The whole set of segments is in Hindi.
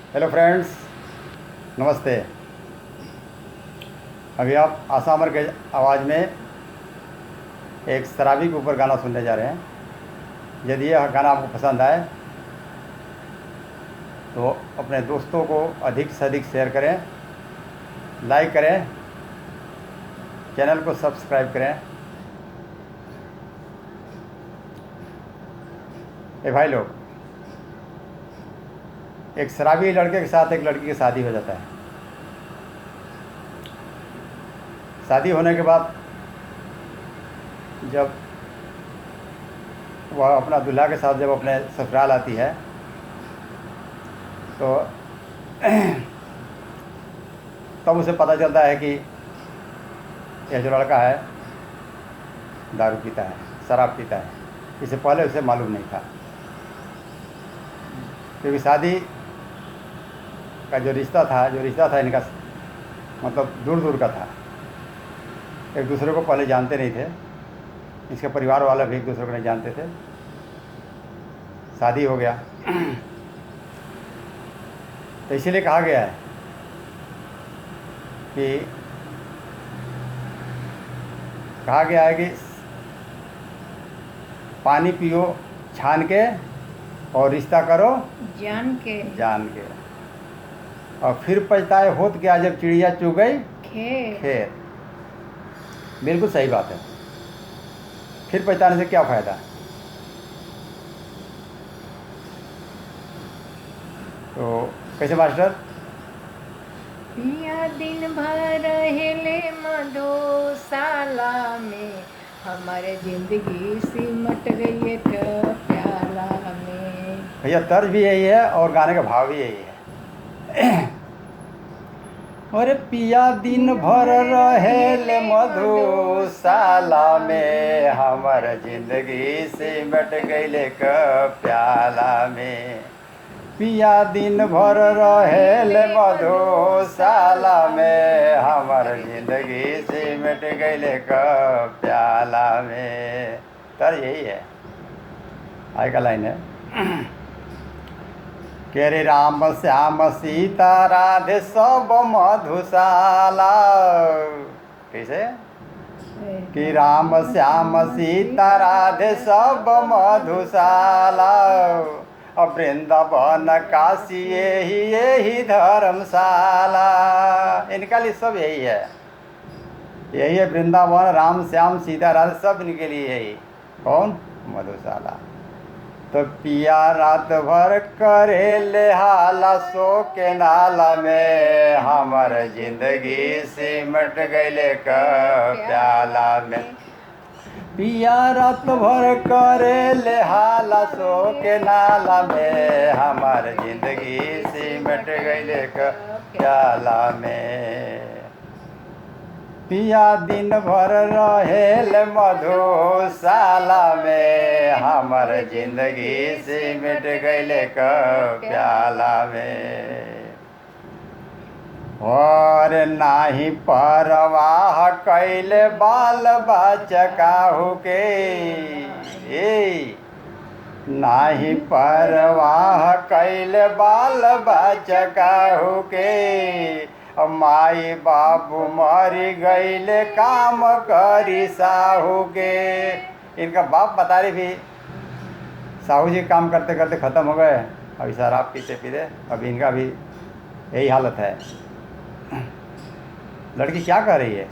हेलो फ्रेंड्स, नमस्ते। अभी आप आसामर के आवाज़ में एक शराबी के ऊपर गाना सुनने जा रहे हैं। यदि यह गाना आपको पसंद आए तो अपने दोस्तों को अधिक से अधिक शेयर करें, लाइक करें, चैनल को सब्सक्राइब करें। ए भाई लोग, एक शराबी लड़के के साथ एक लड़की की शादी हो जाता है। शादी होने के बाद जब वह अपना दूल्हा के साथ जब अपने ससुराल आती है तो तब उसे पता चलता है कि यह जो लड़का है दारू पीता है, शराब पीता है। इससे पहले उसे मालूम नहीं था, क्योंकि शादी का जो रिश्ता था इनका, मतलब दूर दूर का था। एक दूसरे को पहले जानते नहीं थे, इसके परिवार वाले भी एक दूसरे को नहीं जानते थे। शादी हो गया तो इसीलिए कहा गया है कि पानी पियो छान के और रिश्ता करो जान के और फिर पछताए होत क्या जब चिड़िया चुग गई खेत। बिल्कुल सही बात है। फिर पछताने से क्या फ़ायदा। तो कैसे मास्टर? पिया दिन भर हेले मधुशाला में, हमारे जिंदगी सिमट गई एक प्याला में। भैया तर्ज भी यही है और गाने का भाव भी यही है। अरे पिया दिन भर रहेले मधुशाला में, हमर जिंदगी सिमट गइले क प्याला में। पिया दिन भर रहेले मधुशाला में, हमर जिंदगी सिमट गइले क प्याला में। तर यही है, आगे का लाइन है के रे राम श्याम सीता राधे सब मधुशाला। कैसे? कि राम श्याम सीता राधे सब मधुशाला, और वृंदावन काशी यही धर्मशाला। इनका लिए सब यही है, यही है वृंदावन, राम श्याम सीता राधे सब इनके लिए यही। कौन? मधुशाला। तो पिया रात भर करे ले हाला सो के नाला में, हमर जिंदगी सिमट गइले क प्याला में। पिया रात भर करे ले हाला सो के नाला में, हमर जिंदगी सिमट गइले क प्याला में। पिया दिन भर रहेल मधुशाला में, हमर जिंदगी सिमट गइले क प्याला में। और नाही परवाह कैले बाल बचकाहू के, नाही परवाह कैले बाल बचकाहू के, माई बाबू मरी गईले काम करी साहू के। इनका बाप बता रही थी, साहू जी काम करते करते ख़त्म हो गए, अभी शराब पीते पीते अभी इनका भी यही हालत है। लड़की क्या कह रही है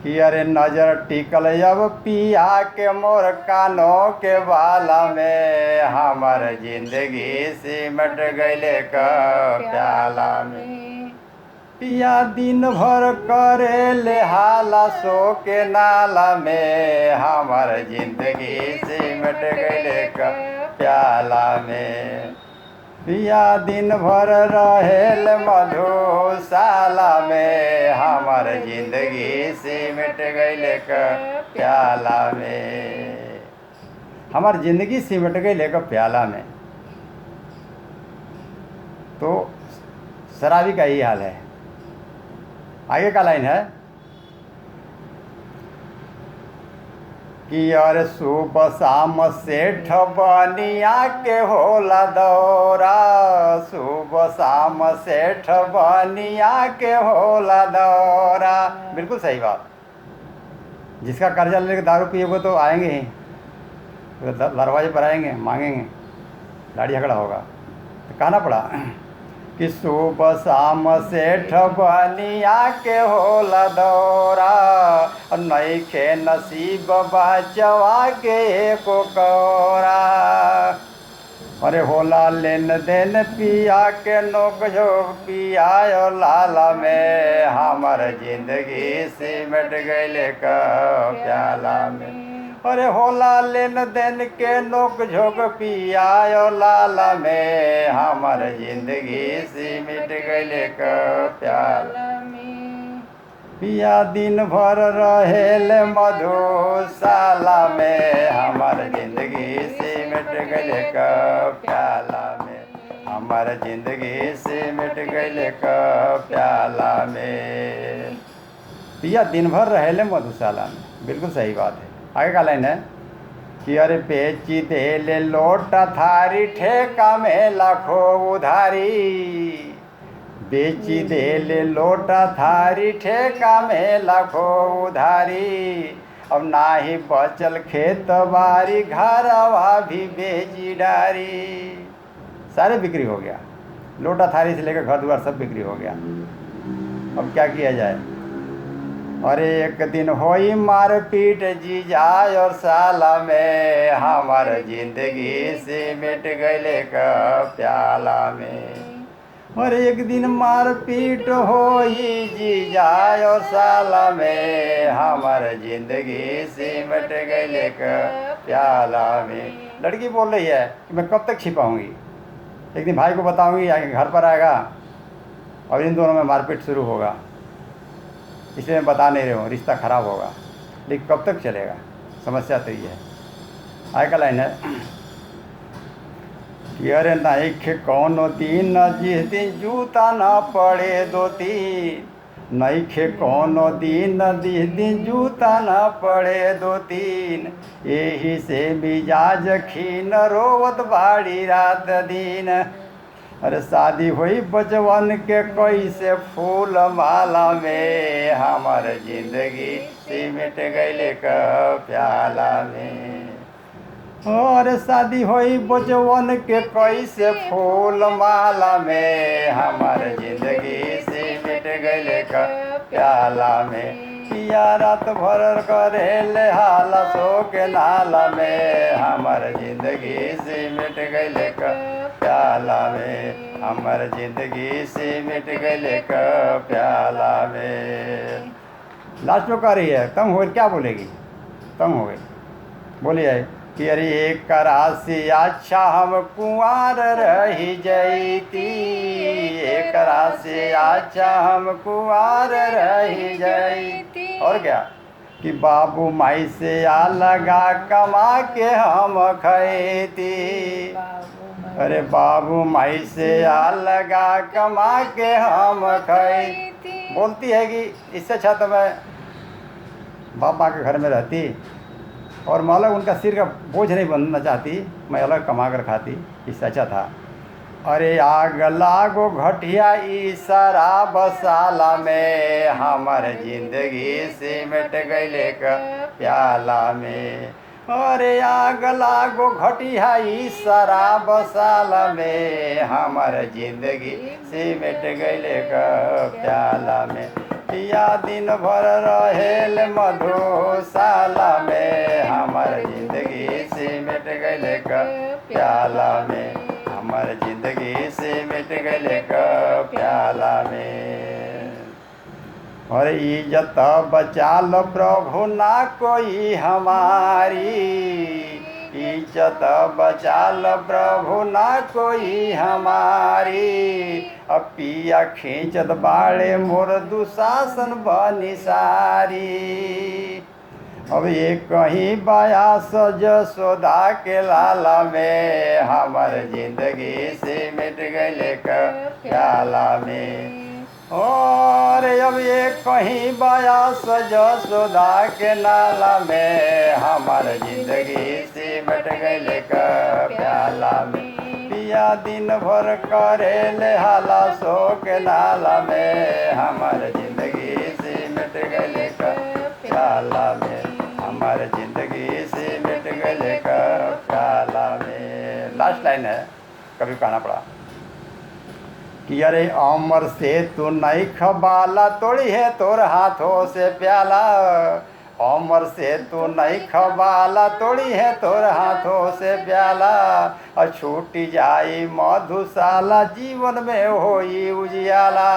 कि अरे नज़र टिकल जब पिया के मोर कानों के बाला में, हमार जिंदगी सिमट गइले क प्याला में। पिया दिन भर करे ले हाला सो के नाला में, हमार जिंदगी सिमट गइले क प्याला में। पिया दिन भर रहेल मधुशाला में, हमार जिंदगी सिमट गइले क प्याला में। हमार जिंदगी सिमट गइले क प्याला में। तो शराबी का यही हाल है। आगे का लाइन है कि अरे सुबह शाम सेठ बनिया के होला दौरा, सुबह शाम सेठ बनिया के होला दौरा। बिल्कुल सही बात। जिसका कर्जा लेके दारू पिएगा तो आएंगे ही, तो दरवाजे पर आएंगे, मांगेंगे, लाड़ी झगड़ा होगा। तो कहना पड़ा कि सुबह शाम सेठ बनिया के होला दौरा, नइखे नसीब बचवा के एको कौरा। अरे होला लेन देन पिया के नोक झोंक पिया लाला में, हमर जिंदगी सिमट गइले का प्याला में। अरे होला लेन देन के नोक झोंक पिया लाला में, हमर जिंदगी सिमट गइले का प्याला में। पिया दिन भर रहेल मधुशाला में, हमर जिंदगी सिमट गइले का प्याला में, हमर जिंदगी सिमट गइले का प्याला में। पिया दिन भर रहेले मधुशाला में। बिल्कुल सही बात है। आगे का लाइन है कि अरे बेची देले लोटा थारी, ठेका में लाखों उधारी। बेची देले लोटा थारी, ठेका में लाखों उधारी। अब नाही बचल खेत बारी, घरवा भी बेची डारी। सारे बिक्री हो गया, लोटा थारी से लेकर घर द्वार सब बिक्री हो गया। अब क्या किया जाए। अरे एक दिन होई मारपीट जीजा और साला में, हमार जिंदगी सिमट गइले का प्याला में। और एक दिन मारपीट होई जीजा और साला में, हमार जिंदगी सिमट गइले का प्याला में। लड़की बोल रही है कि मैं कब तक छिपाऊंगी, एक दिन भाई को बताऊंगी, आगे घर पर आएगा और इन दोनों में मारपीट शुरू होगा, इसलिए मैं बता नहीं रहा हूँ, रिश्ता खराब होगा। लेकिन कब तक चलेगा, समस्या तो ये है। आगे का लाइन है कि अरे नइखे कौनो दिन जिस दिन जूता ना पड़े दो तीन, नइखे कौनो दिन जिस दिन जूता ना पड़े दो तीन। यही से मिजाज खीन रोवत बाड़ी रात दिन। अरे शादी हुई बचवन के कैसे फूल माला में, हमार जिंदगी सिमट गइले का प्याला में। और शादी हुई बचवन के कैसे फूल माला में, हमार जिंदगी सिमट गइले का प्याला में। पिया रात भर करेले हाला सो के नाला में, हमार जिंदगी सिमट गइले का प्याला में, हमार जिंदगी सिमट गइले का प्याला में। लास्ट में कह रही है तंग हो, क्या बोलेगी, तंग हो गई। बोलिए कि अरे एक राशि अच्छा हम कुंवार रही जैती, एक राशि अच्छा हम कुंवार रही जैती। और क्या कि बाबू माई से आ लगा कमा के हम खैती। अरे बाबू माई से आ लगा कमा के हम खैती। बोलती है कि इससे अच्छा तो मैं बाप माँ के घर में रहती और मैं अलग उनका सिर का बोझ नहीं बनना चाहती, मैं अलग कमा कर खाती, इससे अच्छा था। अरे आग लागो घटिया ई शराब साला में, हमार जिंदगी सिमट गइले का प्याला में। अरे आग लागो घटिया ई शराब साला में, हमार जिंदगी सिमट गइले का प्याला में। पिया दिन भर रहेल मधुशाला में, हमार जिंदगी सिमट गइले का प्याला में, हमार जिंदगी सिमट गइले का प्याला में। और इज्जत बचा लो प्रभु ना कोई हमारी, इज्जत बचा लो प्रभु ना कोई हमारी। अब पिया खींचत बाड़े मोर दुशासन बनी सारी। अब ये कहीं बयास जसोदा के लाला में, हमार जिंदगी सिमट गइले का प्याला में। और अरे अब ये कहीं बयास जसोदा के नाला में हमार जिंदगी सिमट गइल का प्याला में। पिया दिन भर करे ले हाला सो के नाला में हमार जिंदगी सिमट गइल का प्याला में। हमार जिंदगी सिमट गइल का प्याला में। लास्ट लाइन है, कभी कहना पड़ा कि अरे अमर से तू नहीं खबाला तोड़ी है तोर हाथों से प्याला। अमर से तू नहीं खबाला तोड़ी है तोर हाथों से प्याला। और छूटी जाई मधुशाला जीवन में होई उजियाला।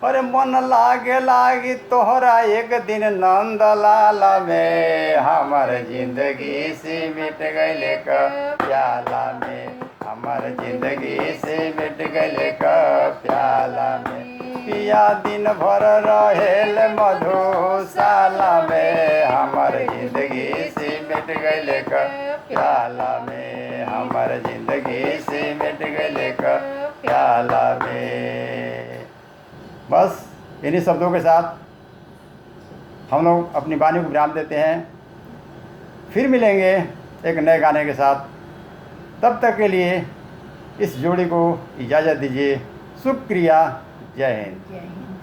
अरे मन लागे लागी तोहरा एक दिन नंदलाला में हमार जिंदगी सिमट गइल का प्याला में। हमार जिंदगी सिमट गइल का प्याला में। पिया दिन भर रहेल मधुशाला में हमार जिंदगी सिमट गइल का प्याला में। हमार जिंदगी सिमट गइल का प्याला में। बस इन्हीं शब्दों के साथ हम लोग अपनी वाणी को विराम देते हैं। फिर मिलेंगे एक नए गाने के साथ। तब तक के लिए इस जोड़ी को इजाज़त दीजिए। शुक्रिया। जय हिंद। जय हिंद।